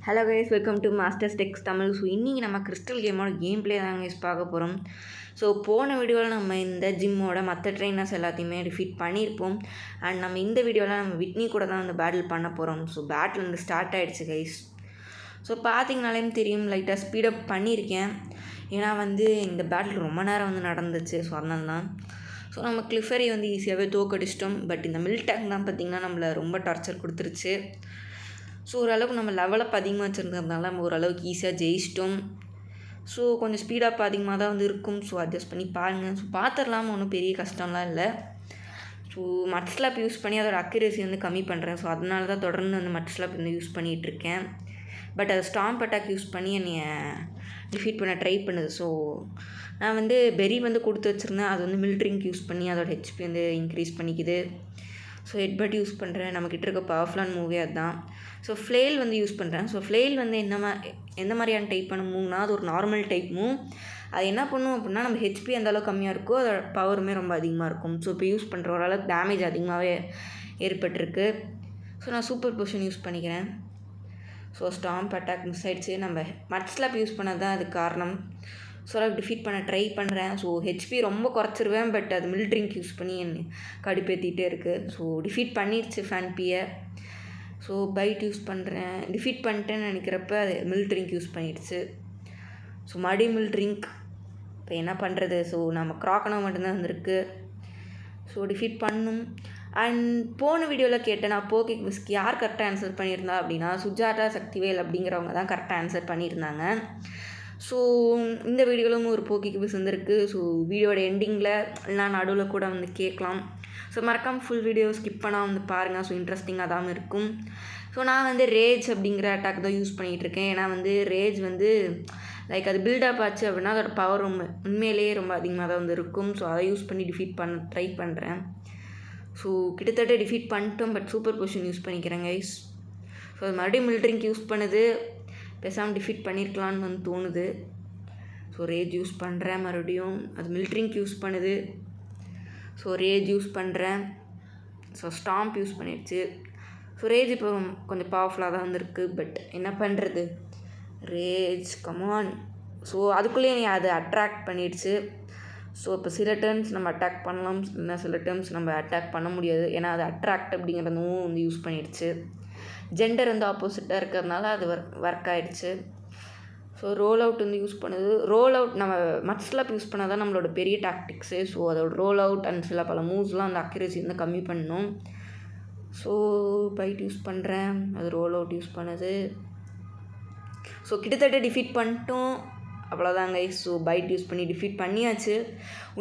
Hello guys, welcome to masters techs Tamil. So இன்றைக்கி நம்ம crystal கேமோட கேம் பிளே தாங்க கைஸ் பார்க்க போகிறோம். ஸோ போன வீடியோவில் நம்ம இந்த ஜிம்மோட மற்ற ட்ரெயினர்ஸ் எல்லாத்தையுமே டிஃபீட் பண்ணியிருப்போம். அண்ட் நம்ம இந்த வீடியோவில் நம்ம விட்னி கூட தான் வந்து பேட்டில் பண்ண போகிறோம். ஸோ பேட்டில் வந்து ஸ்டார்ட் ஆகிடுச்சு கைஸ். ஸோ பார்த்தீங்கனாலேயும் தெரியும், லைட்டாக ஸ்பீடப் பண்ணியிருக்கேன். ஏன்னா வந்து இந்த பேட்டில் ரொம்ப நேரம் வந்து நடந்துச்சு. ஸோ அதனால தான். ஸோ நம்ம கிளிஃபரி வந்து ஈஸியாகவே தோக்கடிச்சிட்டோம். பட் இந்த மில்டேக் தான் பார்த்திங்கன்னா நம்மளை ரொம்ப டார்ச்சர் கொடுத்துருச்சு. ஸோ ஓரளவுக்கு நம்ம லெவலப் அதிகமாக வச்சுருந்ததுனால நம்ம ஓரளவுக்கு ஈஸியாக ஜெயிச்சிட்டோம். ஸோ கொஞ்சம் ஸ்பீடப் அதிகமாக தான் வந்து இருக்கும். ஸோ அட்ஜஸ்ட் பண்ணி பாருங்கள். ஸோ பார்த்துடலாமல் ஒன்றும் பெரிய கஷ்டம்லாம் இல்லை. ஸோ மட் ஸ்லாப் யூஸ் பண்ணி அதோட அக்யூரேசி வந்து கம்மி பண்ணுறேன். ஸோ அதனால தான் தொடர்ந்து வந்து மட் ஸ்லாப் வந்து யூஸ் பண்ணிகிட்ருக்கேன். பட் அது ஸ்டாம்ப் அட்டாக் யூஸ் பண்ணி என்னை டிஃபீட் பண்ண ட்ரை பண்ணுது. ஸோ நான் வந்து பெரி வந்து கொடுத்து வச்சுருந்தேன். அது வந்து மில்ட்ரிங்க் யூஸ் பண்ணி அதோட ஹெச்பி வந்து இன்க்ரீஸ் பண்ணிக்குது. ஸோ ஹெட்பட் யூஸ் பண்ணுறேன். நம்மக்கிட்ட இருக்க பவர்ஃபுல்லான மூவே அதுதான். ஸோ ஃப்ளெயில் வந்து யூஸ் பண்ணுறேன். ஸோ ஃப்ளெயில் வந்து எந்த மாதிரியான டைப் பண்ண மூவ்னா, அது ஒரு நார்மல் டைப் மூவ். அது என்ன பண்ணும் அப்படின்னா, நம்ம ஹெச்பி அந்த அளவுக்கு கம்மியாக இருக்கோ அதோட பவருமே ரொம்ப அதிகமாக இருக்கும். ஸோ இப்போ யூஸ் பண்ணுற ஓரளவுக்கு டேமேஜ் அதிகமாகவே ஏற்பட்டிருக்கு. ஸோ நான் சூப்பர் பொசிஷன் யூஸ் பண்ணிக்கிறேன். ஸோ ஸ்டாம்ப் அட்டாக் மிஸ் ஆகிடுச்சு. நம்ம மட் ஸ்லாப் யூஸ் பண்ணது தான் அதுக்கு காரணம். ஸோ அதை டிஃபீட் பண்ண ட்ரை பண்ணுறேன். ஸோ ஹெச்பி ரொம்ப குறைச்சிருவேன். பட் அது மில்ட்ரிங்க் யூஸ் பண்ணி என்னை கடுப்பேற்றிட்டே இருக்குது. ஸோ டிஃபீட் பண்ணிடுச்சு ஃபேன்பியை. ஸோ பைட் யூஸ் பண்ணுறேன். டிஃபீட் பண்ணிட்டேன்னு நினைக்கிறப்ப அது மில்ட்ரிங்க் யூஸ் பண்ணிடுச்சு. ஸோ மறுபடியும் மில்ட்ரிங்க். இப்போ என்ன பண்ணுறது? ஸோ நம்ம க்ராக்கனோ மட்டும்தான் வந்திருக்கு. ஸோ டிஃபீட் பண்ணும். அண்ட் போன வீடியோவில் கேட்டேன், நான் போக்கிக் விஸ்க்கு யார் கரெக்டாக ஆன்சர் பண்ணியிருந்தா அப்படின்னா சுஜாதா சக்திவேல் அப்படிங்கிறவங்க தான் கரெக்டாக ஆன்சர் பண்ணியிருந்தாங்க. ஸோ இந்த வீடியோவிலும் ஒரு போக்கிக்கு விஸ் வந்துருக்கு. ஸோ வீடியோட எண்டிங்கில் இல்லைனா நடுவில் கூட வந்து கேட்கலாம். ஸோ மறக்காமல் ஃபுல் வீடியோ ஸ்கிப் பண்ணால் வந்து பாருங்கள். ஸோ இன்ட்ரெஸ்டிங்காக தான் இருக்கும். ஸோ நான் வந்து ரேஜ் அப்படிங்கிற அட்டாக் தான் யூஸ் பண்ணிகிட்ருக்கேன். ஏன்னா வந்து ரேஜ் வந்து லைக் அது பில்டப் ஆச்சு அப்படின்னா அதோட பவர் உண்மையிலேயே ரொம்ப அதிகமாக தான் வந்து இருக்கும். ஸோ அதை யூஸ் பண்ணி டிஃபீட் பண்ண ட்ரை பண்ணுறேன். ஸோ கிட்டத்தட்ட டிஃபீட் பண்ணிட்டோம். பட் சூப்பர் பொசிஷன் யூஸ் பண்ணிக்கிறேன் கைஸ். ஸோ அது மறுபடியும் மில்ட்ரிங்க் யூஸ் பண்ணுது. பேசாமல் டிஃபீட் பண்ணியிருக்கலான்னு வந்து தோணுது. ஸோ ரேஜ் யூஸ் பண்ணுறேன். மறுபடியும் அது மில்ட்ரிங்க் யூஸ் பண்ணுது. ஸோ ரேஜ் யூஸ் பண்ணுறேன். ஸோ ஸ்டாம்ப் யூஸ் பண்ணிடுச்சு. ஸோ ரேஜ் இப்போ கொஞ்சம் பவர்ஃபுல்லாக தான் வந்துருக்கு. பட் என்ன பண்ணுறது? Rage come on. ஸோ அதுக்குள்ளேயே அது அட்ராக்ட் பண்ணிடுச்சு. ஸோ இப்போ சில டர்ன்ஸ் நம்ம அட்டாக் பண்ணலாம், இல்லைனா சில டர்ன்ஸ் நம்ம அட்டாக் பண்ண முடியாது. ஏன்னா அது அட்ராக்ட் அப்படிங்கிறதும் வந்து யூஸ் பண்ணிடுச்சு. ஜெண்டர் வந்து ஆப்போசிட்டாக இருக்கிறதுனால அது ஒர்க் ஆகிடுச்சு. ஸோ ரோல் அவுட் வந்து யூஸ் பண்ணுது. ரோல் அவுட் நம்ம மட் ஸ்லாப் யூஸ் பண்ணால் தான் நம்மளோட பெரிய டாக்டிக்ஸு. ஸோ அதோட ரோல் அவுட் அண்ட் சில பல மூவ்ஸ்லாம் அந்த அக்யூரேசி வந்து கம்மி பண்ணணும். ஸோ பைட் யூஸ் பண்ணுறேன். அது ரோல் அவுட் யூஸ் பண்ணுது. ஸோ கிட்டத்தட்ட டிஃபீட் பண்ணிட்டோம். அவ்வளோதாங்க. ஸோ பைட் யூஸ் பண்ணி டிஃபீட் பண்ணியாச்சு.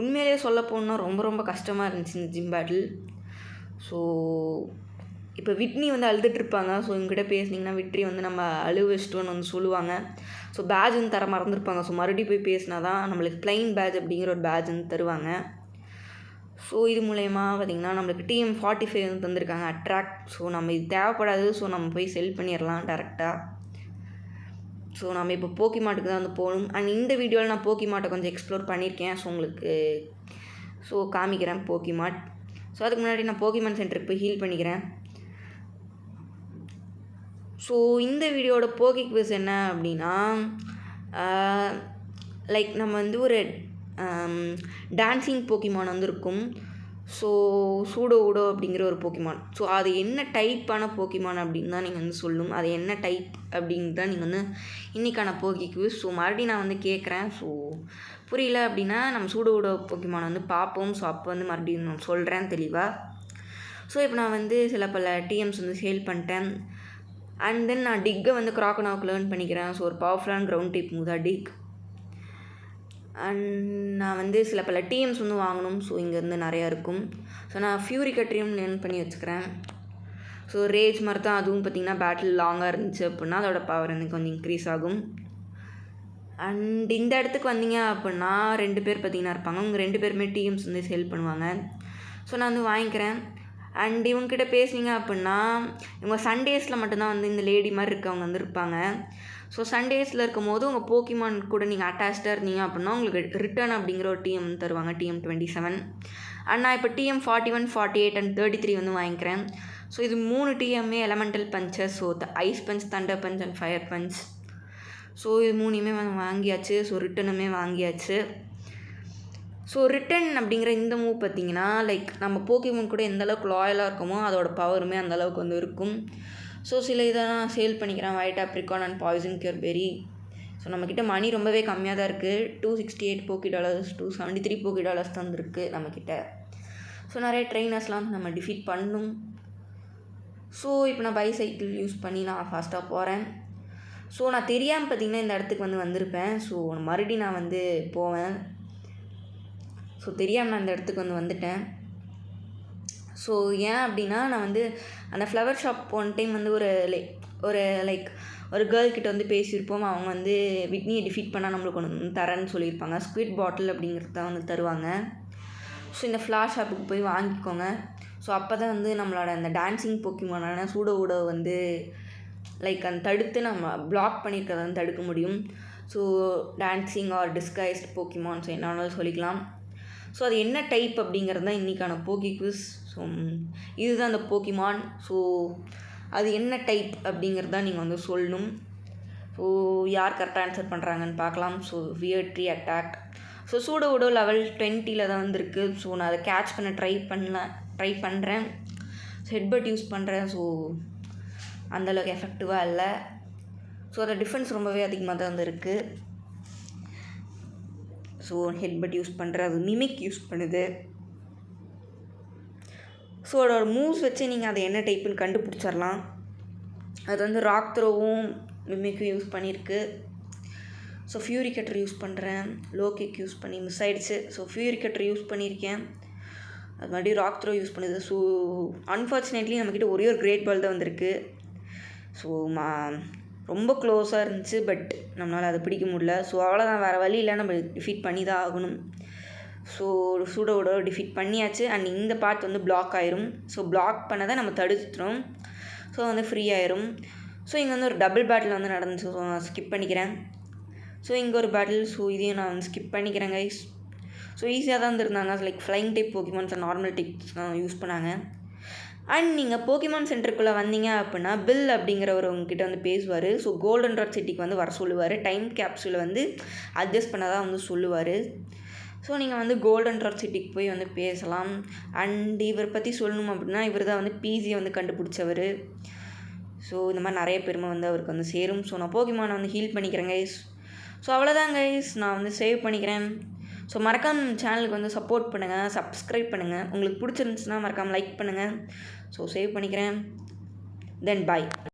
உண்மையிலேயே சொல்ல போனால் ரொம்ப ரொம்ப கஷ்டமாக இருந்துச்சு இந்த ஜிம் பேட்டில். ஸோ இப்போ விட்னி வந்து அழுதுட்ருப்பாங்க. ஸோ இவங்ககிட்ட பேசுனீங்கன்னா விட்ரி வந்து நம்ம அழுவச்சிட்டோன்னு வந்து சொல்லுவாங்க. ஸோ பேட்ச் வந்து தர மறந்துருப்பாங்க. ஸோ மறுபடியும் போய் பேசினா தான் நம்மளுக்கு ப்ளைன் பேட்ச் அப்படிங்கிற ஒரு பேட்ச் வந்து தருவாங்க. ஸோ இது மூலயமா பார்த்திங்கன்னா நம்மளுக்கு TM45 வந்து தந்திருக்காங்க அட்ராக்ட். ஸோ நம்ம இது தேவைப்படாது. ஸோ நம்ம போய் செல் பண்ணிடலாம் டேரெக்டாக. ஸோ நம்ம இப்போ போக்கிமாட்டுக்கு தான் வந்து போகணும். அண்ட் இந்த வீடியோவில் நான் போக்கிமாட்டை கொஞ்சம் எக்ஸ்ப்ளோர் பண்ணியிருக்கேன். ஸோ உங்களுக்கு காமிக்கிறேன் போக்கிமாட். ஸோ அதுக்கு முன்னாடி நான் போக்கிமான் சென்டருக்கு போய் ஹீல் பண்ணிக்கிறேன். ஸோ இந்த வீடியோட போக்கிக் விஸ் என்ன அப்படின்னா, லைக் நம்ம வந்து ஒரு டான்ஸிங் போக்கிமான் வந்து இருக்கும். ஸோ சூடோ அப்படிங்கிற ஒரு போக்கிமான். ஸோ அது என்ன டைப்பான போக்கிமான் அப்படின்னு தான் நீங்கள் வந்து சொல்லணும். அது என்ன டைப் அப்படின்னு தான் நீங்கள் வந்து இன்றைக்கான போக்கிக் விஸ். ஸோ மறுபடியும் நான் வந்து கேட்குறேன். ஸோ புரியல அப்படின்னா நம்ம சூடோ போக்கிமான் வந்து பார்ப்போம். ஸோ அப்போ வந்து மறுபடியும் நான் சொல்கிறேன் தெளிவாக. ஸோ இப்போ நான் வந்து சில பல TMs வந்து சேல் பண்ணிட்டேன். அண்ட் தென் நான் டிக்கை வந்து க்ராக்கனாவுக்கு லேர்ன் பண்ணிக்கிறேன். ஸோ ஒரு பவர்ஃபுல்லான கிரவுண்ட் டைப் மூவ் தான் டிக். அண்ட் நான் வந்து சில பல TMs வந்து வாங்கணும். ஸோ இங்கேருந்து நிறையா இருக்கும். ஸோ நான் ஃபியூரி கட்ரியும் லேர்ன் பண்ணி வச்சுக்கிறேன். ஸோ ரேஜ் மாதிரி தான் அதுவும் பார்த்திங்கன்னா பேட்டில் லாங்காக இருந்துச்சு அப்படின்னா அதோட பவர் வந்து கொஞ்சம் இன்க்ரீஸ் ஆகும். அண்ட் இந்த இடத்துக்கு வந்தீங்க அப்படின்னா 2 பேர் பார்த்திங்கன்னா இருப்பாங்க. அவங்க 2 பேருமே TMs வந்து சேல் பண்ணுவாங்க. ஸோ நான் வந்து வாங்கிக்கிறேன். அண்ட் இவங்ககிட்ட பேசுனீங்க அப்படின்னா இவங்க சண்டேஸில் மட்டும்தான் வந்து இந்த லேடி மாதிரி இருக்கவங்க வந்து இருப்பாங்க. ஸோ சண்டேஸில் இருக்கும் போது உங்கள் போக்கிமான் கூட நீங்கள் அட்டாச்சாக இருந்தீங்க அப்படின்னா உங்களுக்கு ரிட்டர்ன் அப்படிங்கிற ஒரு TM தருவாங்க, TM27. அண்ட் நான் இப்போ TM41, 48 அண்ட் 33 வந்து வாங்கிக்கிறேன். ஸோ இது 3 TMA elemental punches. So ice punch, thunder punch and fire punch. So இது 3யுமே வாங்கியாச்சு. ஸோ ரிட்டனுமே வாங்கியாச்சு. ஸோ ரிட்டன் அப்படிங்கிற இந்த மூவ் பார்த்திங்கன்னா லைக் நம்ம போக்கிமான் கூட எந்த அளவுக்கு லாயலாக இருக்கோமோ அதோட பவருமே அந்தளவுக்கு வந்து இருக்கும். ஸோ சில இதை நான் சேல் பண்ணிக்கிறேன். White apricorn and poison cure berry. So நம்மக்கிட்ட மணி ரொம்பவே கம்மியாக தான் இருக்குது. $268 போக்கி டாலர்ஸ், $273 போக்கி டாலர்ஸ் தான் வந்துருக்கு நம்மக்கிட்ட. ஸோ நிறைய ட்ரெயினர்ஸ்லாம் வந்து நம்ம டிஃபீட் பண்ணணும். ஸோ இப்போ நான் பைசைக்கிள் யூஸ் பண்ணி நான் ஃபாஸ்ட்டாக போகிறேன். ஸோ நான் தெரியாமல் பார்த்திங்கன்னா இந்த இடத்துக்கு வந்து வந்திருப்பேன். ஸோ மறுபடியும் நான் வந்து போவேன். ஸோ தெரியாமல் நான் இந்த இடத்துக்கு வந்து வந்துட்டேன். ஸோ ஏன் அப்படின்னா நான் வந்து அந்த ஃப்ளவர் ஷாப் ஒன் டைம் வந்து ஒரு கேர்ள்கிட்ட வந்து பேசியிருப்போம். அவங்க வந்து விட்னியை டிஃபீட் பண்ணால் நம்மளுக்கு ஒன்று தரேன்னு சொல்லியிருப்பாங்க. ஸ்குவிட் பாட்டில் அப்படிங்கிறது தான் வந்து தருவாங்க. ஸோ இந்த ஃப்ளவர் ஷாப்புக்கு போய் வாங்கிக்கோங்க. ஸோ அப்போ தான் வந்து நம்மளோட அந்த டான்ஸிங் போக்கிமானான சூடோட வந்து லைக் அந்த தடுத்து நம்ம பிளாக் பண்ணியிருக்கிறத வந்து தடுக்க முடியும். So dancing or disguised pokemons என்ன வேணாலும் சொல்லிக்கலாம். ஸோ அது என்ன டைப் அப்படிங்கிறது தான் இன்றைக்கான போக்கி குவிஸ். ஸோ இதுதான் அந்த போக்கிமான். ஸோ அது என்ன டைப் அப்படிங்கிறது தான் நீங்கள் வந்து சொல்லணும். ஸோ யார் கரெக்டாக ஆன்சர் பண்ணுறாங்கன்னு பார்க்கலாம். So weird tree attack. ஸோ சூடோட லெவல் 20 தான் வந்துருக்கு. ஸோ நான் அதை கேட்ச் பண்ண ட்ரை பண்ணுறேன். ஸோ ஹெட்பட் யூஸ் பண்ணுறேன். ஸோ அந்தளவுக்கு எஃபெக்டிவாக இல்லை. ஸோ அதோட டிஃபென்ஸ் ரொம்பவே அதிகமாக தான் வந்துருக்கு. ஸோ ஹெட்பட் யூஸ் பண்ணுறேன். அது மிமிக் யூஸ் பண்ணுது. ஸோ அதோட மூவ்ஸ் வச்சு நீங்கள் அதை என்ன டைப்புன்னு கண்டுபிடிச்சிடலாம். அது வந்து ராக் த்ரோவும் மிமிக்கும் யூஸ் பண்ணியிருக்கு. ஸோ ஃபியூரி கட்டர் யூஸ் பண்ணுறேன். லோ கிக் யூஸ் பண்ணி மிஸ் ஆகிடுச்சு. ஸோ ஃபியூரி கட்டர் யூஸ் பண்ணியிருக்கேன். அது மறுபடியும் ராக் த்ரோ யூஸ் பண்ணுது. ஸோ அன்ஃபார்ச்சுனேட்லி நம்மக்கிட்ட ஒரே ஒரு கிரேட் பால் தான் வந்திருக்கு. ஸோ ரொம்ப க்ளோஸாக இருந்துச்சு. பட் நம்மளால் அதை பிடிக்க முடியல. ஸோ அவ்வளோதான், வேறு வழி இல்லை, நம்ம டிஃபீட் பண்ணி தான் ஆகணும். ஸோ சூடோட டிஃபீட் பண்ணியாச்சு. அண்ட் இந்த பார்ட் வந்து பிளாக் ஆயிரும். ஸோ பிளாக் பண்ணதை நம்ம தடுத்துட்டோம். ஸோ வந்து ஃப்ரீ ஆயிரும். ஸோ இங்கே வந்து ஒரு டபுள் பேட்டில் வந்து நடந்துச்சு. ஸோ நான் ஸ்கிப் பண்ணிக்கிறேன். ஸோ இங்கே ஒரு பேட்டில். ஸோ இதையும் நான் வந்து ஸ்கிப் பண்ணிக்கிறேன் கைஸ். ஸோ ஈஸியாக தான் இருந்திருந்தாங்க. Like flying type Pokemons normal types தான் யூஸ் பண்ணாங்க. அண்ட் நீங்கள் போக்கிமான் சென்டருக்குள்ளே வந்தீங்க அப்படின்னா பில் அப்படிங்கிறவர் உங்ககிட்ட வந்து பேசுவார். ஸோ கோல்டன் ராட் சிட்டிக்கு வந்து வர சொல்லுவார். டைம் கேப்சூலை வந்து அட்ஜஸ்ட் பண்ண தான் வந்து சொல்லுவார். ஸோ நீங்கள் வந்து கோல்டன் ராட் சிட்டிக்கு போய் வந்து பேசலாம். அண்ட் இவரை பற்றி சொல்லணும் அப்படின்னா இவர் தான் வந்து பிசியை வந்து கண்டுபிடிச்சவர். ஸோ இந்த மாதிரி நிறைய பெருமை வந்து அவருக்கு வந்து சேரும். ஸோ நான் போக்கிமானை வந்து ஹீல் பண்ணிக்கிறேன் கைஸ். ஸோ அவ்வளோதான் கைஸ், நான் வந்து சேவ் பண்ணிக்கிறேன். ஸோ மறக்காம சேனலுக்கு வந்து சப்போர்ட் பண்ணுங்கள், சப்ஸ்கிரைப் பண்ணுங்கள். உங்களுக்கு பிடிச்சிருந்துச்சுன்னா மறக்காமல் லைக் பண்ணுங்கள். ஸோ சேவ் பண்ணிக்கிறேன். தென் பாய்.